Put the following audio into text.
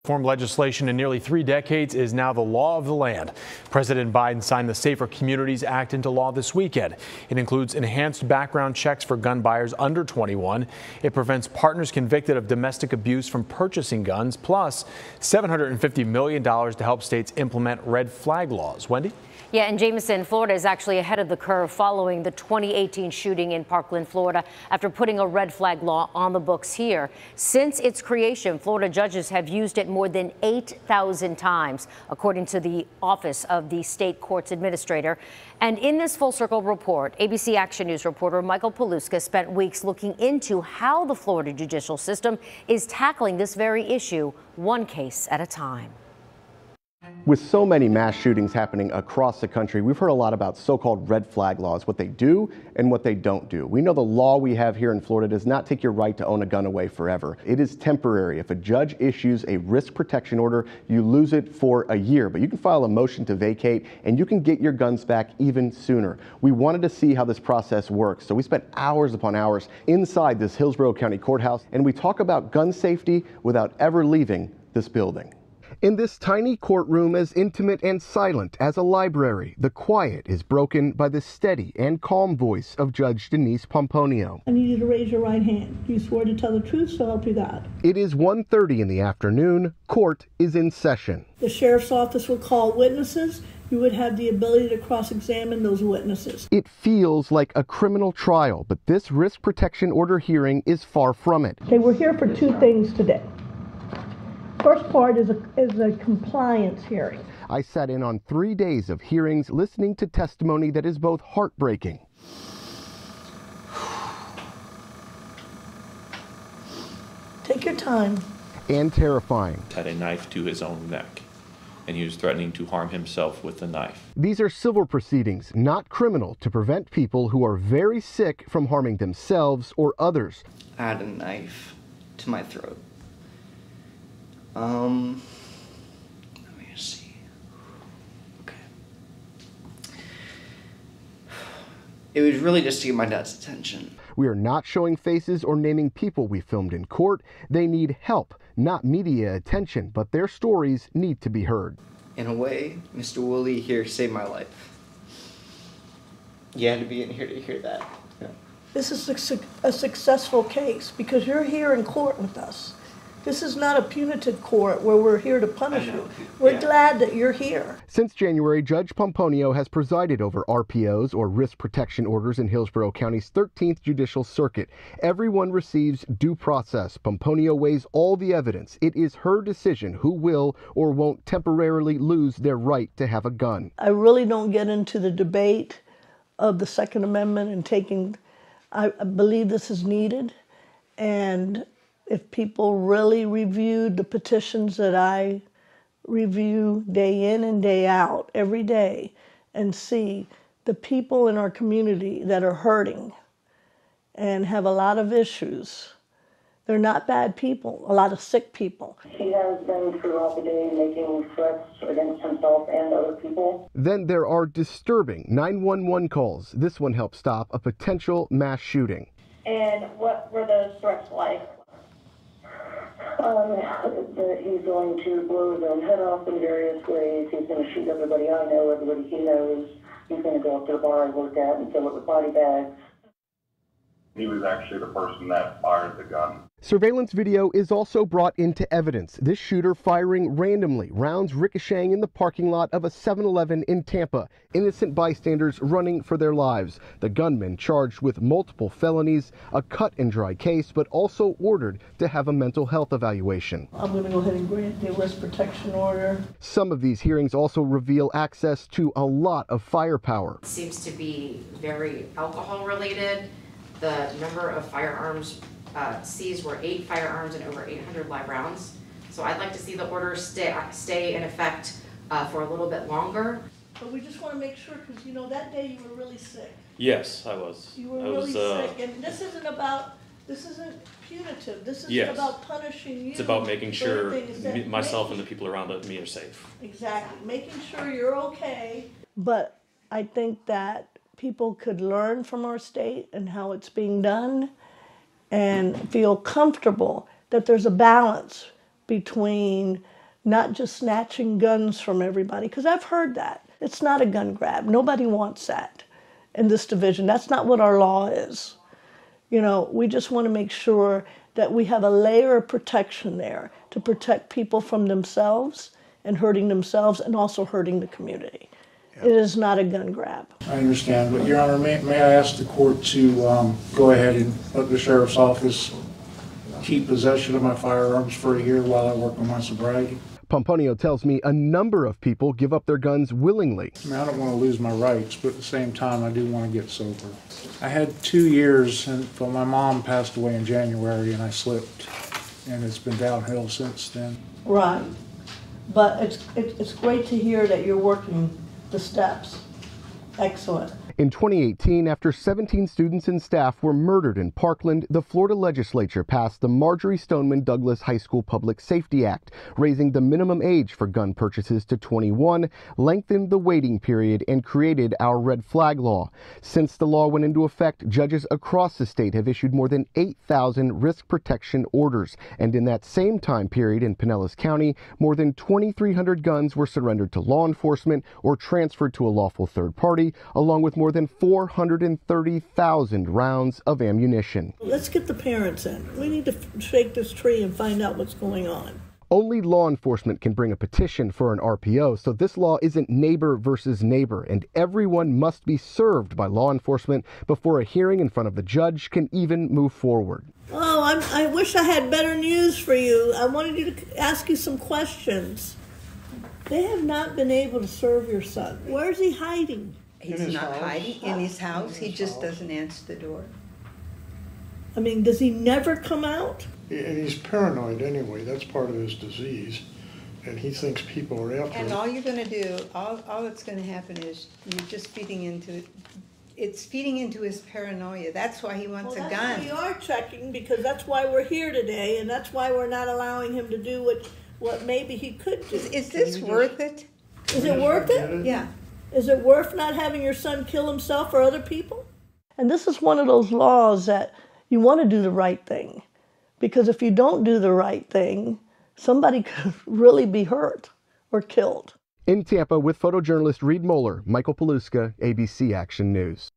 Reform legislation in nearly 3 decades is now the law of the land. President Biden signed the Safer Communities Act into law this weekend. It includes enhanced background checks for gun buyers under 21. It prevents partners convicted of domestic abuse from purchasing guns, plus $750 million to help states implement red flag laws. Wendy? Yeah, and Jameson, Florida is actually ahead of the curve following the 2018 shooting in Parkland, Florida, after putting a red flag law on the books here. Since its creation, Florida judges have used it more than 8,000 times, according to the Office of the State Courts Administrator. And in this Full Circle report, ABC Action News reporter Michael Paluska spent weeks looking into how the Florida judicial system is tackling this very issue, one case at a time. With so many mass shootings happening across the country, we've heard a lot about so-called red flag laws, what they do and what they don't do. We know the law we have here in Florida does not take your right to own a gun away forever. It is temporary. If a judge issues a risk protection order, you lose it for a year, but you can file a motion to vacate and you can get your guns back even sooner. We wanted to see how this process works, so we spent hours upon hours inside this Hillsborough County Courthouse, and we talk about gun safety without ever leaving this building. In this tiny courtroom as intimate and silent as a library, the quiet is broken by the steady and calm voice of Judge Denise Pomponio. I need you to raise your right hand. You swore to tell the truth, so help you God. It is 1:30 in the afternoon. Court is in session. The sheriff's office will call witnesses. You would have the ability to cross-examine those witnesses. It feels like a criminal trial, but this risk protection order hearing is far from it. Okay, we're here for two things today. First part is a compliance hearing. I sat in on 3 days of hearings listening to testimony that is both heartbreaking Take your time. and terrifying. Had a knife to his own neck, and he was threatening to harm himself with the knife. These are civil proceedings, not criminal, to prevent people who are very sick from harming themselves or others. I had a knife to my throat. Let me see. Okay. It was really just to get my dad's attention. We are not showing faces or naming people we filmed in court. They need help, not media attention, but their stories need to be heard. In a way, Mr. Woolley here saved my life. You had to be in here to hear that. Yeah. This is a successful case because you're here in court with us. This is not a punitive court where we're here to punish you. We're glad that you're here. Since January, Judge Pomponio has presided over RPOs, or risk protection orders, in Hillsborough County's 13th Judicial Circuit. Everyone receives due process. Pomponio weighs all the evidence. It is her decision who will or won't temporarily lose their right to have a gun. I really don't get into the debate of the Second Amendment and taking, I believe this is needed. And if people really reviewed the petitions that I review day in and day out, every day, and see the people in our community that are hurting and have a lot of issues. They're not bad people, a lot of sick people. He has been throughout the day making threats against himself and other people. Then there are disturbing 911 calls. This one helped stop a potential mass shooting. And what were those threats like? That he's going to blow his own head off in various ways. He's going to shoot everybody I know, everybody he knows. He's going to go up to the bar I work at and fill it with body bags. He was actually the person that fired the gun. Surveillance video is also brought into evidence. This shooter firing randomly, rounds ricocheting in the parking lot of a 7-Eleven in Tampa. Innocent bystanders running for their lives. The gunman charged with multiple felonies, a cut and dry case, but also ordered to have a mental health evaluation. I'm going to go ahead and grant the risk protection order. Some of these hearings also reveal access to a lot of firepower. It seems to be very alcohol related. The number of firearms seized were 8 firearms and over 800 live rounds. So I'd like to see the order stay in effect for a little bit longer. But we just want to make sure, because you know that day you were really sick. Yes, I was. You were really sick, and this isn't punitive. This isn't about punishing you. It's about making sure myself and the people around me are safe. Exactly, making sure you're okay. But I think that people could learn from our state and how it's being done and feel comfortable that there's a balance between not just snatching guns from everybody, because I've heard that. It's not a gun grab. Nobody wants that in this division. That's not what our law is. You know, we just want to make sure that we have a layer of protection there to protect people from themselves and hurting themselves and also hurting the community. It is not a gun grab. I understand, but Your Honor, may I ask the court to go ahead and let the sheriff's office keep possession of my firearms for a year while I work on my sobriety? Pomponio tells me a number of people give up their guns willingly. I mean, I don't want to lose my rights, but at the same time, I do want to get sober. I had 2 years until my mom passed away in January, and I slipped, and it's been downhill since then. Right. But it's great to hear that you're working the steps. Excellent. In 2018, after 17 students and staff were murdered in Parkland, the Florida legislature passed the Marjorie Stoneman Douglas High School Public Safety Act, raising the minimum age for gun purchases to 21, lengthened the waiting period, and created our red flag law. Since the law went into effect, judges across the state have issued more than 8,000 risk protection orders, and in that same time period in Pinellas County, more than 2,300 guns were surrendered to law enforcement or transferred to a lawful third party, along with more than 430,000 rounds of ammunition. Let's get the parents in. We need to shake this tree and find out what's going on. Only law enforcement can bring a petition for an RPO, so this law isn't neighbor versus neighbor, and everyone must be served by law enforcement before a hearing in front of the judge can even move forward. Oh, I wish I had better news for you. I wanted you to ask you some questions. They have not been able to serve your son. Where is he hiding? He's not hiding in his house. He just doesn't answer the door. I mean, does he never come out? And he's paranoid anyway. That's part of his disease. And he thinks people are after him. And all you're going to do, all that's going to happen is you're just feeding into it. It's feeding into his paranoia. That's why he wants a gun. That's what we are checking, because that's why we're here today, and that's why we're not allowing him to do what maybe he could do. Is this worth it? Is it worth it? Yeah. Is it worth not having your son kill himself or other people? And this is one of those laws that you want to do the right thing. Because if you don't do the right thing, somebody could really be hurt or killed. In Tampa with photojournalist Reed Moeller, Michael Paluska, ABC Action News.